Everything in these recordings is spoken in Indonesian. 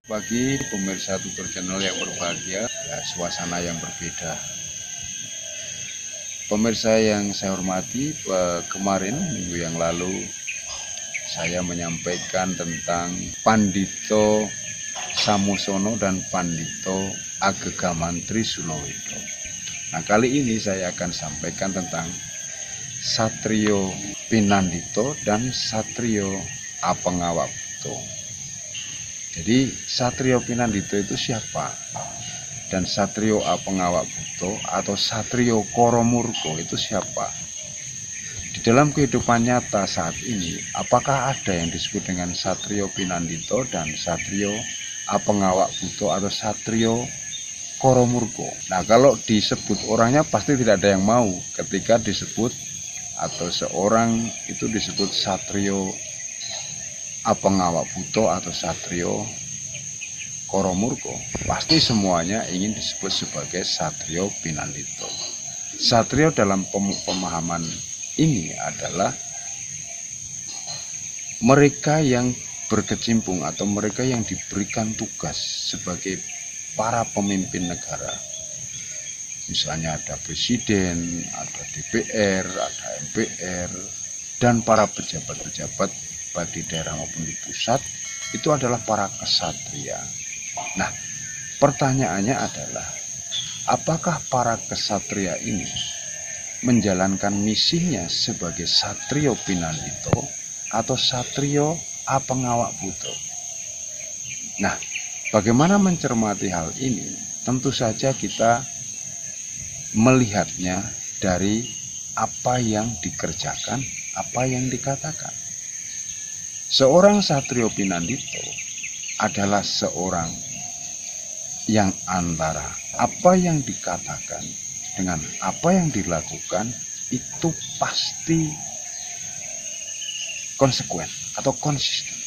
Bagi pemirsa Tutur Channel yang berbahagia, suasana yang berbeda. Pemirsa yang saya hormati, kemarin minggu yang lalu saya menyampaikan tentang Pandito Samusono dan Pandito Agegamantri Sulowedo. Nah, kali ini saya akan sampaikan tentang Satrio Pinandito dan Satrio Apengawakbuto. Jadi Satrio Pinandito itu siapa? Dan Satrio Apengawakbuto atau Satrio Koromurko itu siapa? Di dalam kehidupan nyata saat ini, apakah ada yang disebut dengan Satrio Pinandito dan Satrio Apengawakbuto atau Satrio Koromurko? Nah, kalau disebut orangnya pasti tidak ada yang mau ketika disebut atau seorang itu disebut Satrio Apengawakbuto atau Satrio Koromurko. Pasti semuanya ingin disebut sebagai Satrio Pinandito. Satrio dalam pemahaman ini adalah mereka yang berkecimpung atau mereka yang diberikan tugas sebagai para pemimpin negara. Misalnya ada presiden, ada DPR, ada MPR, dan para pejabat-pejabat baik di daerah maupun di pusat, itu adalah para kesatria. Nah, pertanyaannya adalah, apakah para kesatria ini menjalankan misinya sebagai Satrio Pinandito atau Satrio Apengawakbuto? Nah, bagaimana mencermati hal ini? Tentu saja kita melihatnya dari apa yang dikerjakan, apa yang dikatakan. Seorang Satrio Pinandito adalah seorang yang antara apa yang dikatakan dengan apa yang dilakukan itu pasti konsekuen atau konsisten.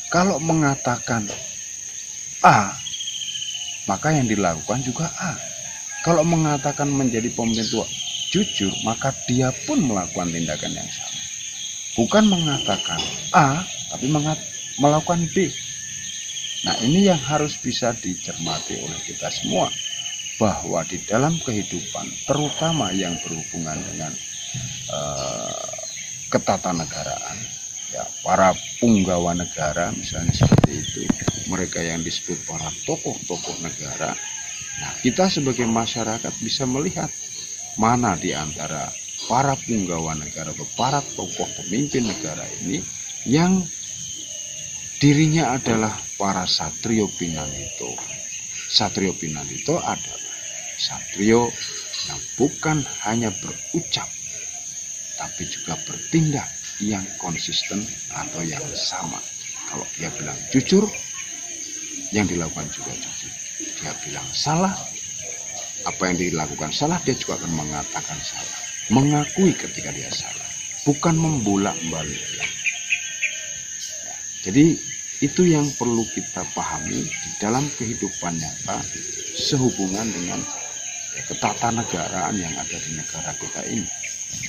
Kalau mengatakan A, maka yang dilakukan juga A. Kalau mengatakan menjadi pemimpin tua jujur, maka dia pun melakukan tindakan yang sama. Bukan mengatakan A, tapi melakukan B. Nah, ini yang harus bisa dicermati oleh kita semua. Bahwa di dalam kehidupan, terutama yang berhubungan dengan ketatanegaraan, ya, para punggawa negara, misalnya seperti itu, mereka yang disebut para tokoh-tokoh negara. Nah, kita sebagai masyarakat bisa melihat mana di antara para punggawa negara atau para tokoh pemimpin negara ini yang dirinya adalah para Satrio Pinandito. Satrio Pinandito adalah satrio yang bukan hanya berucap, tapi juga bertindak yang konsisten atau yang sama. Kalau dia bilang jujur, yang dilakukan juga jujur. Dia bilang salah, apa yang dilakukan salah, dia juga akan mengatakan salah. Mengakui ketika dia salah, bukan membolak-balik. Ya, jadi itu yang perlu kita pahami di dalam kehidupan nyata sehubungan dengan ketatanegaraan yang ada di negara kita ini.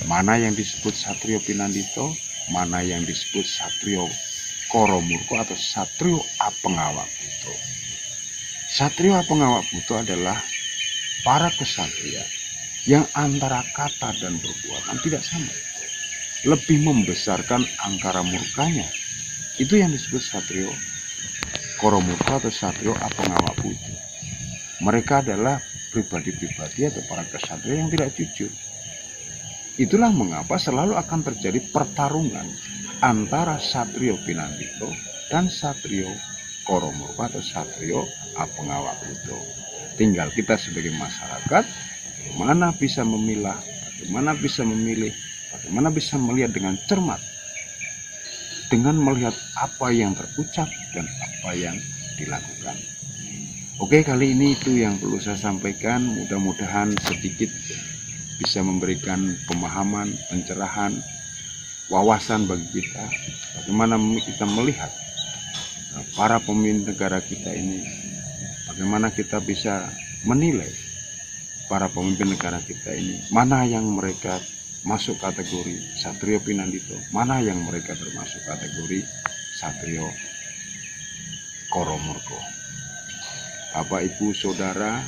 Mana yang disebut Satrio Pinandito, mana yang disebut Satrio Koromurko atau Satrio Apengawakbuto. Satrio Apengawakbuto adalah para kesatria yang antara kata dan perbuatan tidak sama. Lebih membesarkan angkara murkanya. Itu yang disebut Satrio Koromurko atau Satrio Apengawakbuto. Mereka adalah pribadi-pribadi atau para kesatria yang tidak jujur. Itulah mengapa selalu akan terjadi pertarungan antara Satrio Pinandito dan Satrio Koromurko atau Satrio Apengawakbuto. Tinggal kita sebagai masyarakat bagaimana bisa memilah, bagaimana bisa memilih, bagaimana bisa melihat dengan cermat, dengan melihat apa yang terucap dan apa yang dilakukan. Oke, kali ini itu yang perlu saya sampaikan. Mudah-mudahan sedikit bisa memberikan pemahaman, pencerahan, wawasan bagi kita. Bagaimana kita melihat para pemimpin negara kita ini, bagaimana kita bisa menilai para pemimpin negara kita ini, mana yang mereka masuk kategori Satrio Pinandito, mana yang mereka termasuk kategori Satrio Koro Murko. Bapak, Ibu, Saudara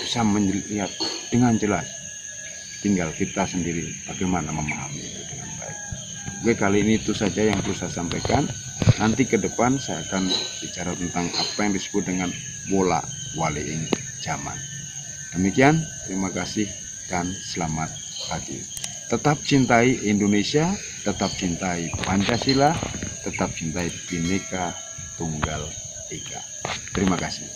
bisa melihat dengan jelas. Tinggal kita sendiri bagaimana memahami itu dengan baik. Oke, kali ini itu saja yang perlu saya sampaikan. Nanti ke depan saya akan bicara tentang apa yang disebut dengan bola waliing zaman. Demikian, terima kasih dan selamat pagi. Tetap cintai Indonesia, tetap cintai Pancasila, tetap cintai Bhinneka Tunggal Ika. Terima kasih.